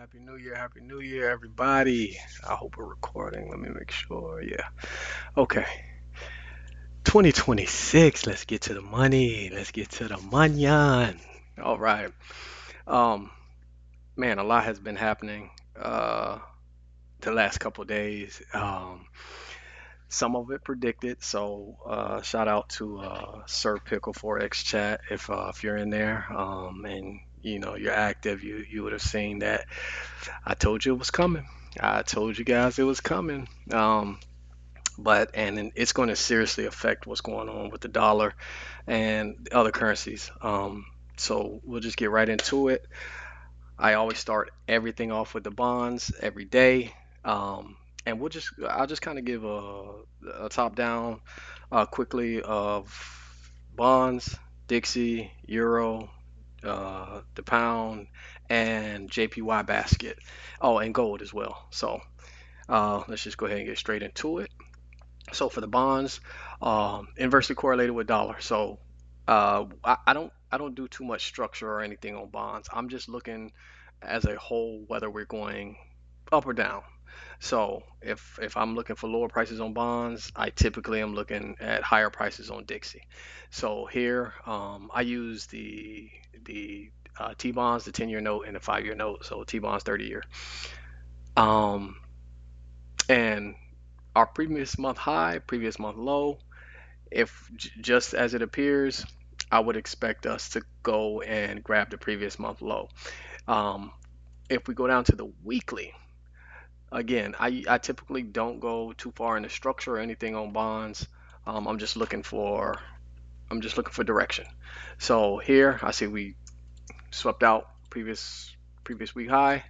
Happy New Year, everybody. I hope we're recording. Let me make sure. Yeah. Okay. 2026. Let's get to the money. Let's get to the manyan. All right. Um, man, a lot has been happening the last couple days. Some of it predicted. So shout out to Sir Pickle Forex Chat if you're in there. And you're active, you would have seen that I told you it was coming. I told you guys it was coming. But it's going to seriously affect what's going on with the dollar and other currencies. So we'll just get right into it. I always start everything off with the bonds every day. And I'll just kind of give a top down quickly of bonds, Dixie, Euro, the pound, and JPY basket. Oh, and gold as well. So let's just go ahead and get straight into it. So for the bonds, inversely correlated with dollar. So I don't do too much structure or anything on bonds. I'm just looking as a whole whether we're going up or down. So if I'm looking for lower prices on bonds, I typically am looking at higher prices on Dixie. So here I use the T bonds, the 10-year note, and the 5-year note. So T bonds 30-year. Um, and our previous month high, previous month low, if just as it appears, I would expect us to go and grab the previous month low. Um, if we go down to the weekly, again, I typically don't go too far in the structure or anything on bonds. I'm just looking for direction. So here I see we swept out previous week high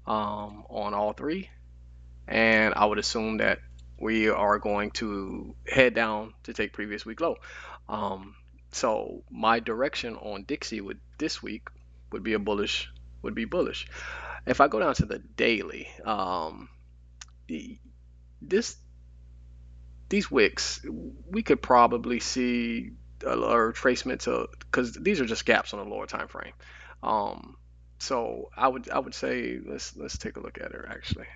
on all three, and I would assume that we are going to head down to take previous week low. Um, so my direction on Dixie would this week would be a bullish would be bullish. If I go down to the daily, this these wicks we could probably see a retracement to because these are just gaps on the lower time frame. Um, so I would say let's take a look at it actually.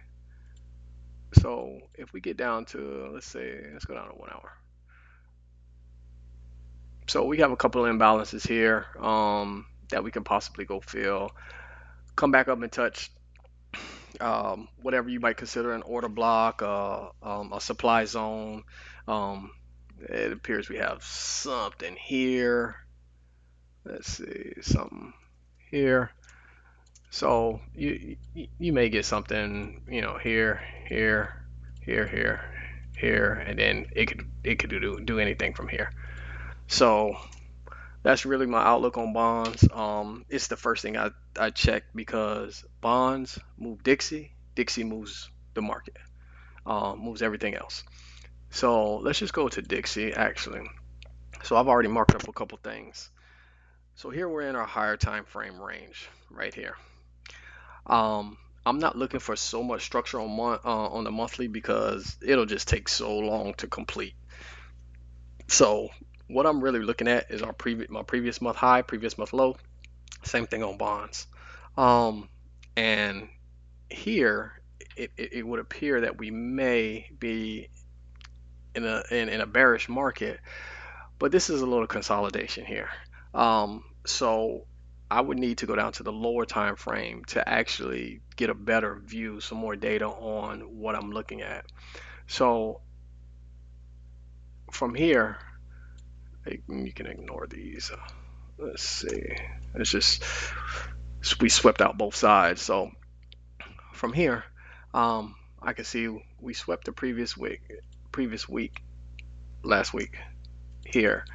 So if we get down to let's go down to 1 hour. So we have a couple of imbalances here that we can possibly go fill. Come back up and touch whatever you might consider an order block, a supply zone. Um, it appears we have something here. Let's see, something here. So you may get something, here, here, here, here, and then it could do anything from here. So that's really my outlook on bonds. It's the first thing I check because bonds move Dixie, Dixie moves the market, moves everything else. So let's just go to Dixie actually. So I've already marked up a couple things. So here we're in our higher time frame range right here. I'm not looking for so much structure on the monthly because it'll just take so long to complete. So what I'm really looking at is my previous month high, previous month low. Same thing on bonds. Um, and here it would appear that we may be in a bearish market, but this is a little consolidation here. So I would need to go down to the lower time frame to actually get a better view, some more data on what I'm looking at. So from here, you can ignore these. Let's see. It's just we swept out both sides. So from here, I can see we swept the previous week, last week here,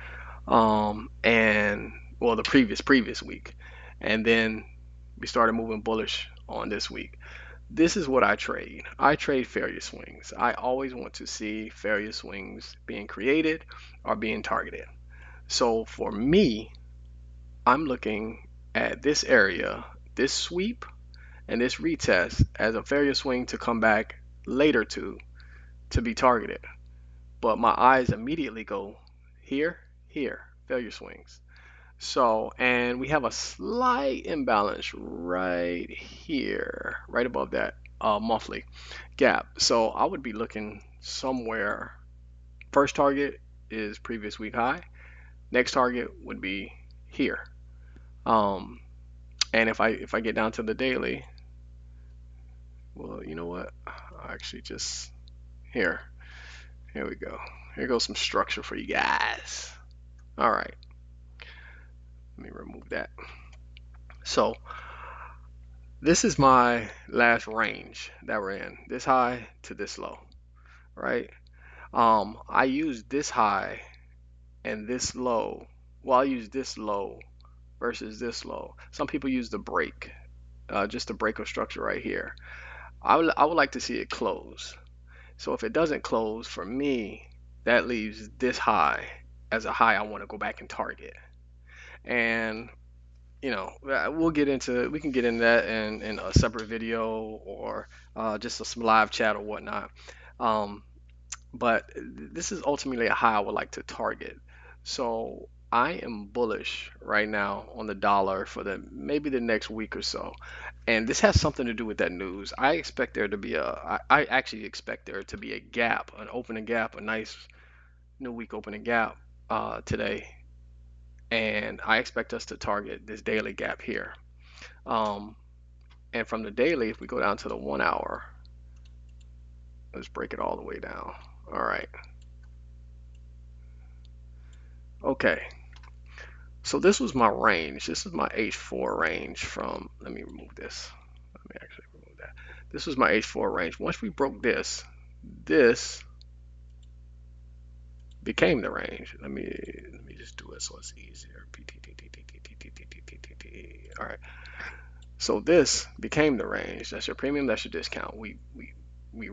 and well, the previous week, and then we started moving bullish on this week. This is what I trade. I trade failure swings. I always want to see failure swings being created or being targeted. So for me, I'm looking at this area, this sweep, and this retest as a failure swing to come back later to be targeted. But my eyes immediately go here, here, failure swings. So, and we have a slight imbalance right here, right above that monthly gap. So I would be looking somewhere. First target is previous week high. Next target would be here. Um, and if I get down to the daily, well, you know what? I actually just here. Here we go. Here goes some structure for you guys. All right, let me remove that. So this is my last range that we're in. This high to this low, right? I use this high and this low. Well, I use this low versus this low. Some people use the break, just the break of structure right here. I would like to see it close. So if it doesn't close for me, that leaves this high as a high I want to go back and target. And we can get into that in a separate video or just some live chat or whatnot. Um, but this is ultimately a high I would like to target. So I am bullish right now on the dollar for the maybe the next week or so. And this has something to do with that news. I actually expect there to be a gap, an opening gap, a nice new week opening gap today. And I expect us to target this daily gap here. Um, and from the daily, if we go down to the 1 hour, let's break it all the way down. All right. Okay. So this was my range. This is my H4 range from, let me remove this. Let me actually remove that. This was my H4 range. Once we broke this became the range. Let me just do it so it's easier. All right. So this became the range. That's your premium. That's your discount. We we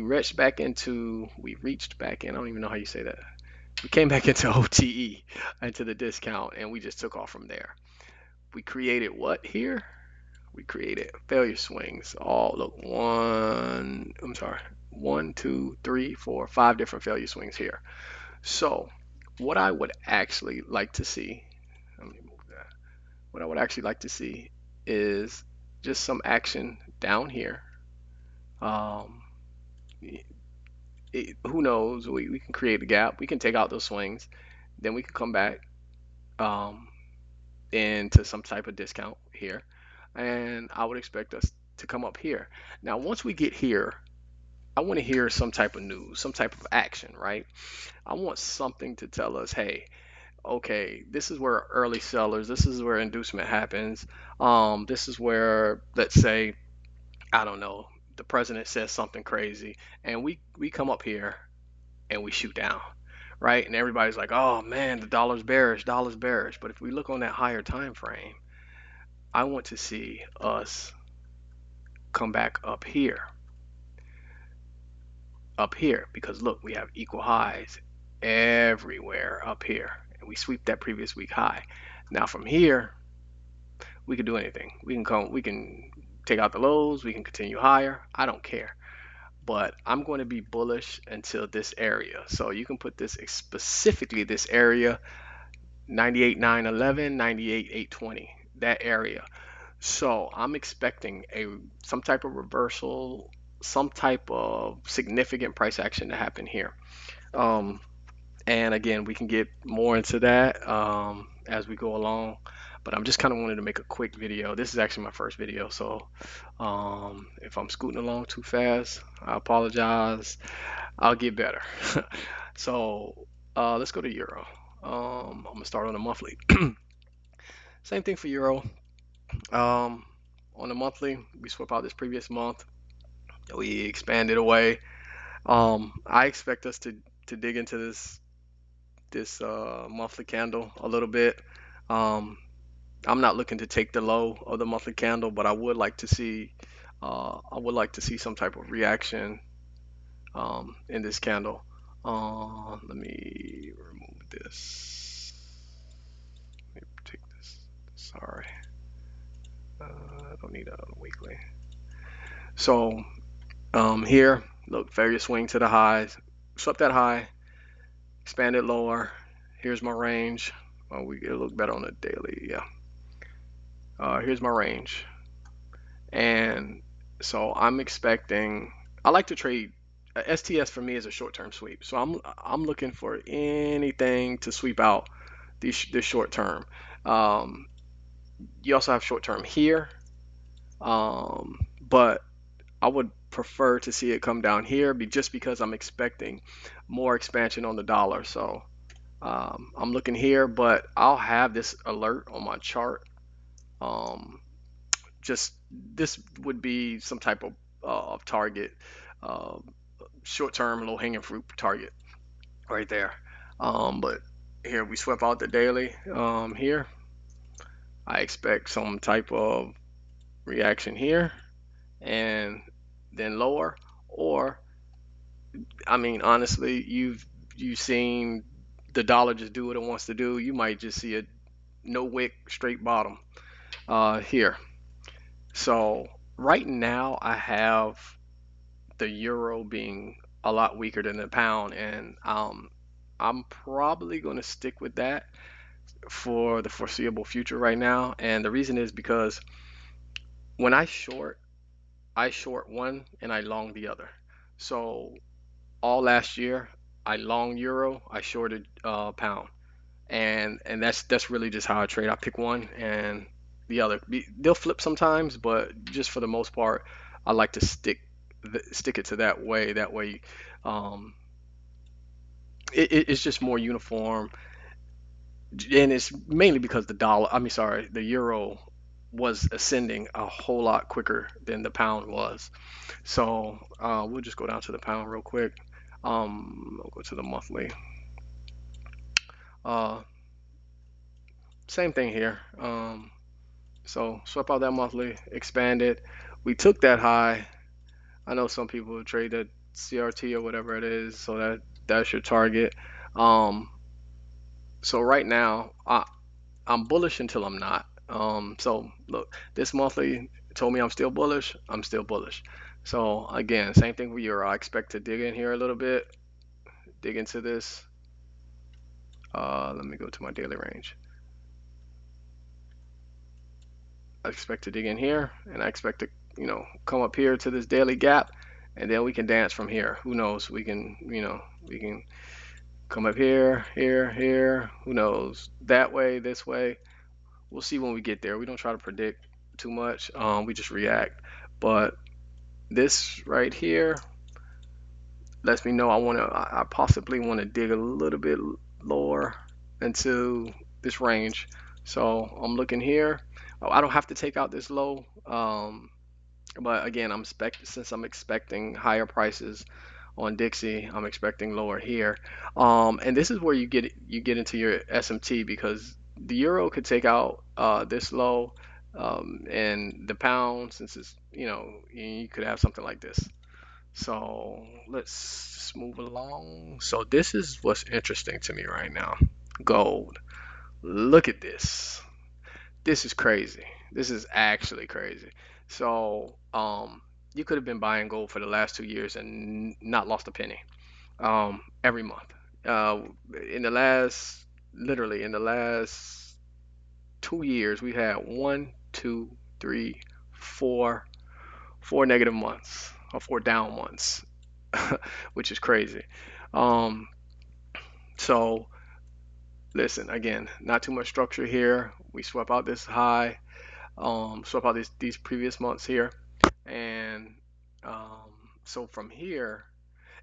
reached back in. I don't even know how you say that. We came back into OTE, into the discount, and we just took off from there. We created what here? We created failure swings. All look I'm sorry, 1, 2, 3, 4, 5 different failure swings here. So what I would actually like to see, let me move that. What I would actually like to see is just some action down here. Um, who knows? We can create a gap. We can take out those swings. Then we can come back um, into some type of discount here. And I would expect us to come up here. Now, once we get here, I want to hear some type of news, some type of action, right? I want something to tell us, hey, okay, this is where early sellers, this is where inducement happens. This is where, let's say, I don't know, the president says something crazy, and we come up here and we shoot down, right? And everybody's like, oh man, the dollar's bearish, dollar's bearish. But if we look on that higher time frame, I want to see us come back up here, because look, we have equal highs everywhere up here, and we sweep that previous week high. Now from here, we can do anything. We can take out the lows, we can continue higher. I don't care. But I'm going to be bullish until this area. So you can put this specifically this area 98,911, 98,820, that area. So I'm expecting some type of reversal, some type of significant price action to happen here. Um, and again, we can get more into that as we go along. But I'm just kind of wanted to make a quick video. This is actually my first video, so if I'm scooting along too fast, I apologize. I'll get better. So let's go to Euro. I'm gonna start on the monthly. Same thing for Euro. Um, on the monthly, we swap out this previous month. We expanded away. I expect us to dig into this monthly candle a little bit. Um, I'm not looking to take the low of the monthly candle, but I would like to see some type of reaction in this candle. Let me remove this. Let me take this. Sorry, I don't need a weekly. So here, look, failure swing to the highs. Swept that high, expanded lower. Here's my range. We get a look better on the daily. Yeah. Here's my range, and so I'm expecting. I like to trade. STS for me is a short-term sweep, so I'm looking for anything to sweep out this short term. Um, you also have short term here, but I would prefer to see it come down here, just because I'm expecting more expansion on the dollar. So I'm looking here, but I'll have this alert on my chart. Um, just this would be some type of target, uh, short-term low-hanging fruit target right there. But here we swept out the daily. Here I expect some type of reaction here and then lower, or I mean honestly, you've seen the dollar just do what it wants to do. You might just see a no wick straight bottom here. So right now I have the euro being a lot weaker than the pound, and I'm probably going to stick with that for the foreseeable future right now. And the reason is because when I short one and I long the other. So all last year, I long euro, I shorted pound, and that's really just how I trade. I pick one and the other. They'll flip sometimes, but just for the most part, I like to stick it to that way. That way, um, it's just more uniform, and it's mainly because the dollar. I mean, sorry, the euro was ascending a whole lot quicker than the pound was. So we'll just go down to the pound real quick. I'll go to the monthly. Uh, Same thing here. So swept out that monthly, expanded. We took that high. I know some people trade the CRT or whatever it is, so that's your target. Um, so right now, I'm bullish until I'm not. So look, this monthly told me I'm still bullish. I'm still bullish. So again, same thing with euro. I expect to dig in here a little bit, dig into this. Let me go to my daily range. I expect to dig in here, and I expect to, come up here to this daily gap, and then we can dance from here. Who knows? We can come up here, here, here. Who knows? That way, this way. We'll see when we get there. We don't try to predict too much. We just react. But this right here lets me know I possibly want to dig a little bit lower into this range. So I'm looking here. Oh, I don't have to take out this low. But again, since I'm expecting higher prices on Dixie, I'm expecting lower here. And this is where you get into your SMT, because the euro could take out this low, and the pound, since it's, you could have something like this. So let's just move along. So this is what's interesting to me right now. Gold. Look at this. This is crazy. This is actually crazy. So, you could have been buying gold for the last 2 years and not lost a penny. Every month. Uh, in the last, Literally in the last 2 years, we've had one, two, three, four negative months, or four down months, which is crazy. Um, so listen, again, not too much structure here. We swept out this high, swept out these previous months here, and um, so from here,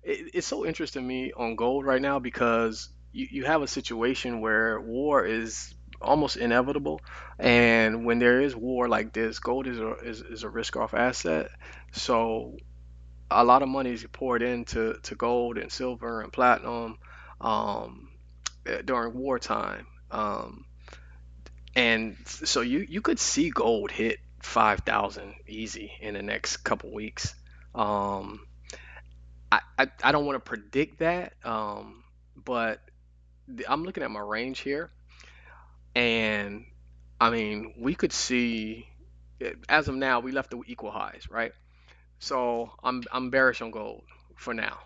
it's so interesting to me on gold right now, because you have a situation where war is almost inevitable, and when there is war like this, gold is a risk off asset. So a lot of money is poured into gold and silver and platinum, um, during wartime. And so you could see gold hit 5,000 easy in the next couple weeks. Um, I don't want to predict that, but I'm looking at my range here, and I mean we could see, as of now we left the equal highs, right? So I'm bearish on gold for now.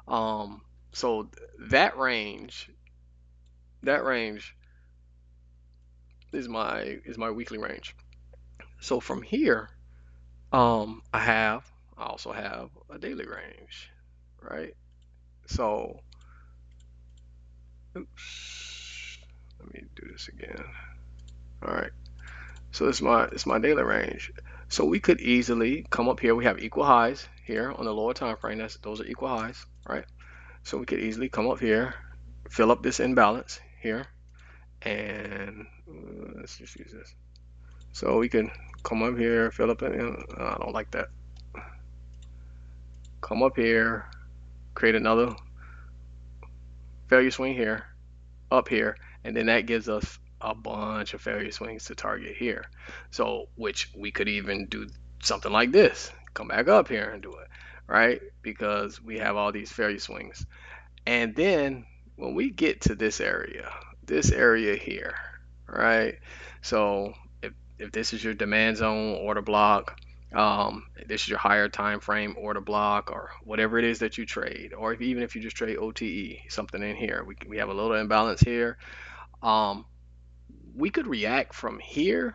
Um, so that range, that range is my weekly range. So from here, I also have a daily range, right? So, oops, let me do this again. All right. So it's my daily range. So we could easily come up here. We have equal highs here on the lower time frame. Those are equal highs, right? So we could easily come up here, fill up this imbalance here, and let's just use this. So we can come up here, fill up it. I don't like that. Come up here, create another failure swing here, up here, and then that gives us a bunch of failure swings to target here. So, which we could even do something like this, come back up here and do it, right? Because we have all these failure swings. And then when we get to this area here, right? So if this is your demand zone order block, this is your higher time frame order block, or whatever it is that you trade, or even if you just trade OTE, something in here, we have a little imbalance here. Um, we could react from here,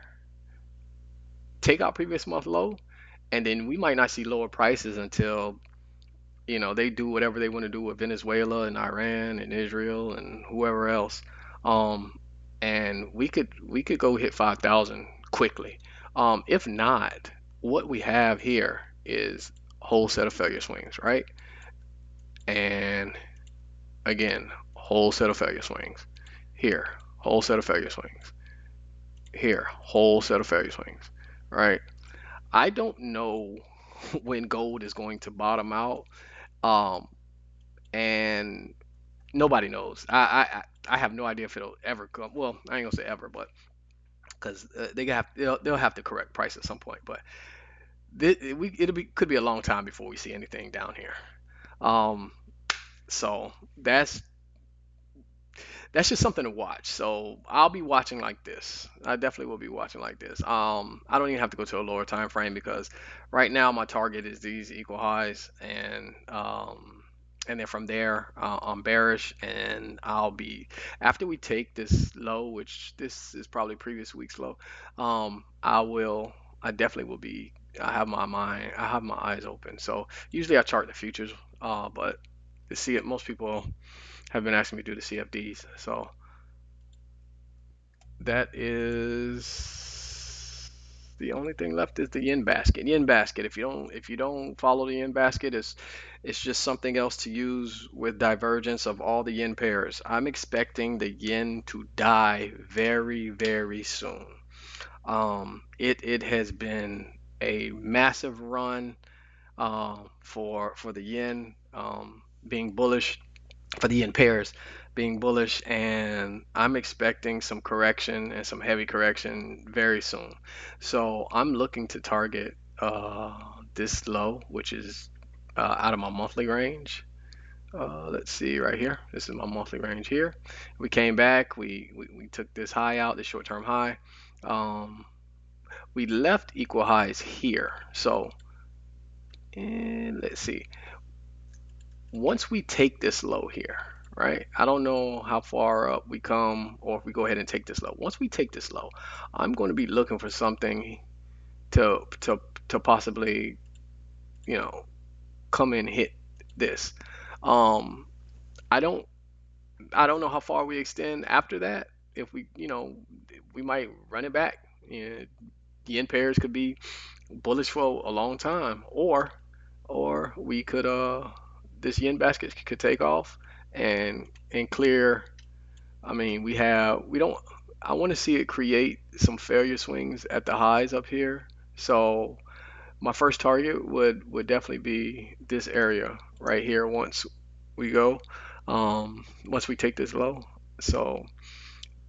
take out previous month low, and then we might not see lower prices until they do whatever they want to do with Venezuela and Iran and Israel and whoever else. Um, and we could go hit 5,000 quickly. If not, what we have here is a whole set of failure swings, right? And again, whole set of failure swings. Here, whole set of failure swings. Here, whole set of failure swings, right? I don't know when gold is going to bottom out. Um, and nobody knows. I have no idea if it'll ever come. Well, I ain't gonna say ever, but because they'll have to correct price at some point. But could be a long time before we see anything down here. Um, so that's just something to watch. So I'll be watching like this. I definitely will be watching like this. I don't even have to go to a lower time frame because right now my target is these equal highs, and then from there I'm bearish, and I'll be after we take this low, which this is probably previous week's low. I definitely will be. I have my eyes open. So usually I chart the futures, but to see it, most people have been asking me to do the CFDs. So that is the only thing left is the yen basket. Yen basket. If you don't follow the yen basket, it's just something else to use with divergence of all the yen pairs. I'm expecting the yen to die very, very soon. It has been a massive run for the yen being bullish, for the yen pairs being bullish, and I'm expecting some correction and some heavy correction very soon. So I'm looking to target this low, which is out of my monthly range. Let's see right here. This is my monthly range here. We came back. We took this high out, this short-term high. Um, we left equal highs here. So, and let's see. Once we take this low here, right? I don't know how far up we come or if we go ahead and take this low. Once we take this low, I'm going to be looking for something to to to possibly, you know, come and hit this. Um, I don't I don't know how far we extend after that. If we might run it back. Yen pairs could be bullish for a long time, or we could this yen basket could take off and clear. I mean, we don't. I want to see it create some failure swings at the highs up here. So my first target would definitely be this area right here once we go, once we take this low. So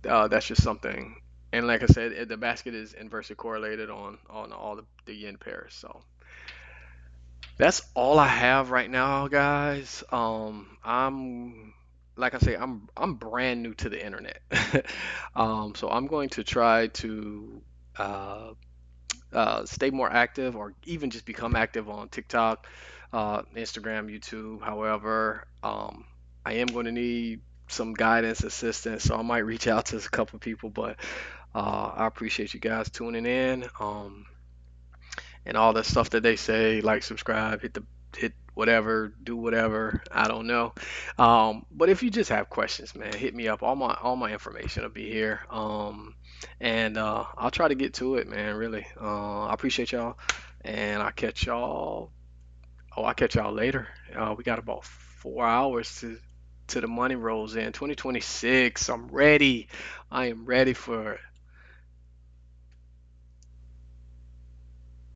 that's just something. And like I said, the basket is inversely correlated on all the yen pairs. So that's all I have right now, guys. I'm like I say, I'm brand new to the internet. So I'm going to try to uh, stay more active, or even just become active on TikTok, Instagram, YouTube. However, I am going to need some guidance, assistance, so I might reach out to a couple of people. But I appreciate you guys tuning in. And all the stuff that they say, like, subscribe, hit whatever, do whatever. I don't know. But if you just have questions, man, hit me up. All my information will be here. And I'll try to get to it, man. Really. I appreciate y'all, and I'll catch y'all. Oh, I'll catch y'all later. We got about 4 hours to the money rolls in 2026. I'm ready. I am ready for